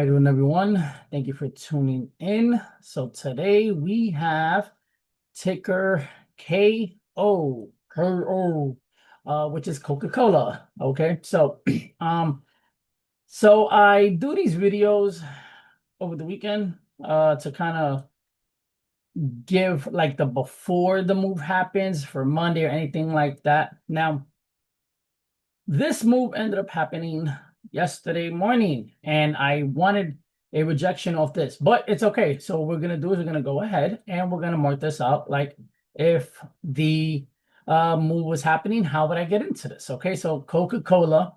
How you doing, everyone? Thank you for tuning in. So today we have ticker KO, which is Coca-Cola. Okay, so um, so I do these videos over the weekend to kind of give like the before the move happens for Monday or anything like that. Now, this move ended up happening yesterday morning, and I wanted a rejection of this, but it's okay. So what we're gonna do is we're gonna go ahead and we're gonna mark this out. Like if the move was happening, how would I get into this? Okay, so Coca-Cola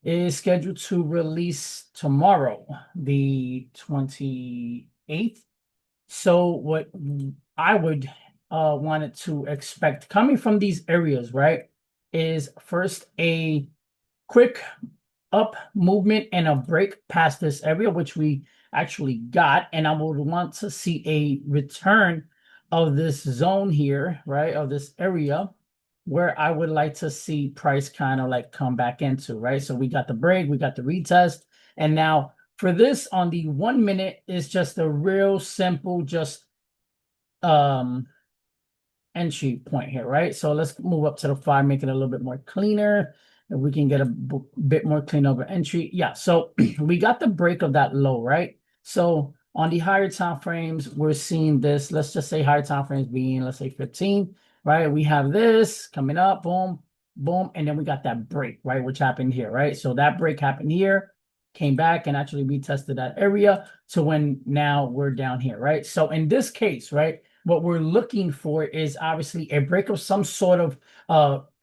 is scheduled to release tomorrow, the 28th. So what I would wanted to expect coming from these areas, right, is first a quick up movement and a break past this area, which we actually got. And I would want to see a return of this zone here, right? Of this area where I would like to see price kind of like come back into, right? So we got the break, we got the retest. And now for this on the 1 minute is just a real simple, just um entry point here, right? So let's move up to the 5, make it a little bit more cleaner. If we can get a bit more clean over entry. Yeah, so we got the break of that low, right? So on the higher time frames, we're seeing this. Let's just say higher time frames being, let's say 15, right? We have this coming up, boom, boom, and then we got that break, right? Which happened here, right? So that break happened here, came back and actually retested that area to when now we're down here, right? So in this case, right, what we're looking for is obviously a break of some sort of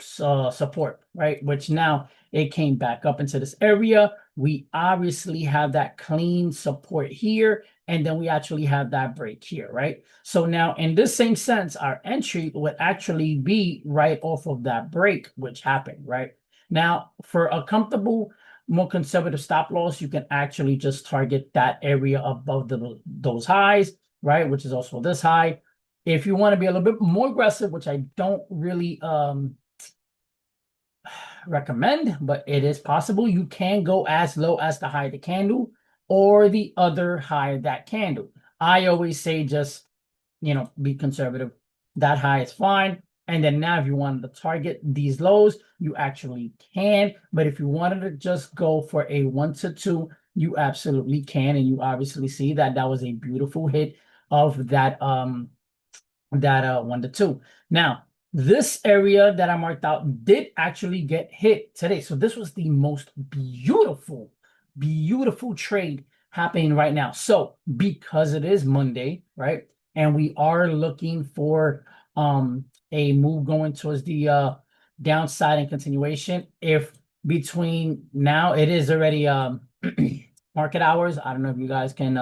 support, right? Which now it came back up into this area. We obviously have that clean support here, and then we actually have that break here, right? So now in this same sense, our entry would actually be right off of that break, which happened, right? Now, for a comfortable, more conservative stop loss, you can actually just target that area above those highs, right? Which is also this high. If you want to be a little bit more aggressive, which I don't really recommend, but it is possible, you can go as low as the high of the candle or the other high of that candle. I always say just, be conservative. That high is fine. And then now if you wanted to target these lows, you actually can. But if you wanted to just go for a 1 to 2, you absolutely can. And you obviously see that that was a beautiful hit of that 1 to 2. Now, this area that I marked out did actually get hit today. So this was the most beautiful, beautiful trade happening right now. So because it is Monday, right? And we are looking for a move going towards the downside and continuation. If between now, it is already market hours. I don't know if you guys can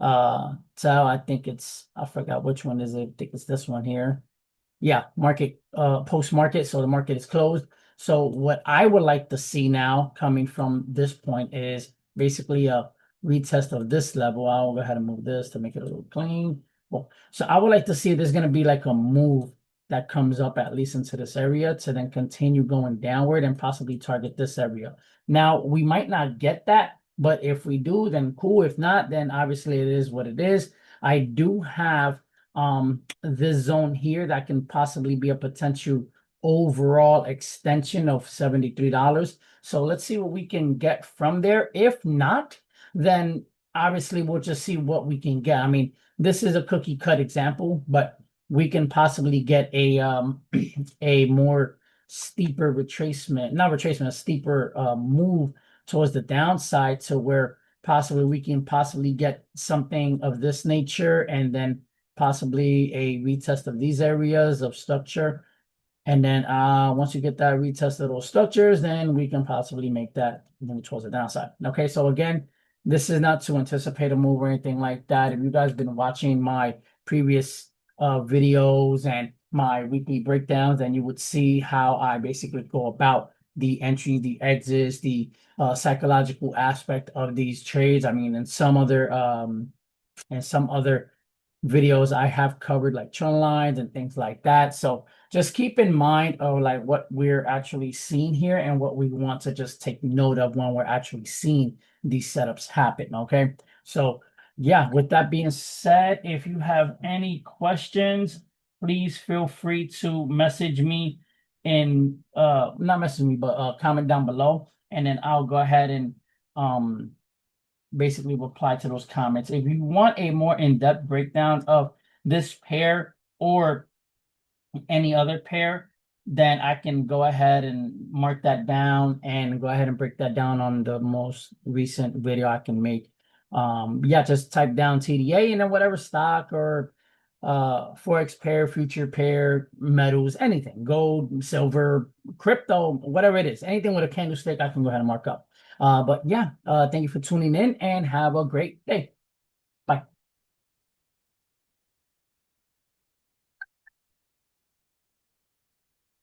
so I think I forgot which one is it. I think it's this one here. Yeah, market post market. So the market is closed. So what I would like to see now coming from this point is basically a retest of this level. I'll go ahead and move this to make it a little clean. Well, so I would like to see there's going to be like a move that comes up at least into this area to then continue going downward and possibly target this area. Now, we might not get that, but if we do, then cool. If not, then obviously it is what it is. I do have this zone here that can possibly be a potential overall extension of $73. So let's see what we can get from there. If not, then obviously we'll just see what we can get. I mean, this is a cookie cut example, but we can possibly get a a more steeper retracement, not retracement, a steeper move towards the downside to where possibly we can possibly get something of this nature and then possibly a retest of these areas of structure. And then once you get that retest of those structures, then we can possibly make that move towards the downside. Okay, so again, this is not to anticipate a move or anything like that. If you guys have been watching my previous videos and my weekly breakdowns, then you would see how I basically go about the entry, the exits, the psychological aspect of these trades. I mean, and some other videos I have covered like trend lines and things like that. So just keep in mind of like what we're actually seeing here and what we want to just take note of when we're actually seeing these setups happen. Okay. So yeah, with that being said, if you have any questions, please feel free to message me in not message me, but comment down below, and then I'll go ahead and um basically reply to those comments. If you want a more in-depth breakdown of this pair or any other pair, then I can go ahead and mark that down and go ahead and break that down on the most recent video I can make. Yeah, just type down TDA and then whatever stock or forex pair, future pair, metals, anything, gold, silver, crypto, whatever it is, anything with a candlestick, I can go ahead and mark up. But yeah, thank you for tuning in and have a great day.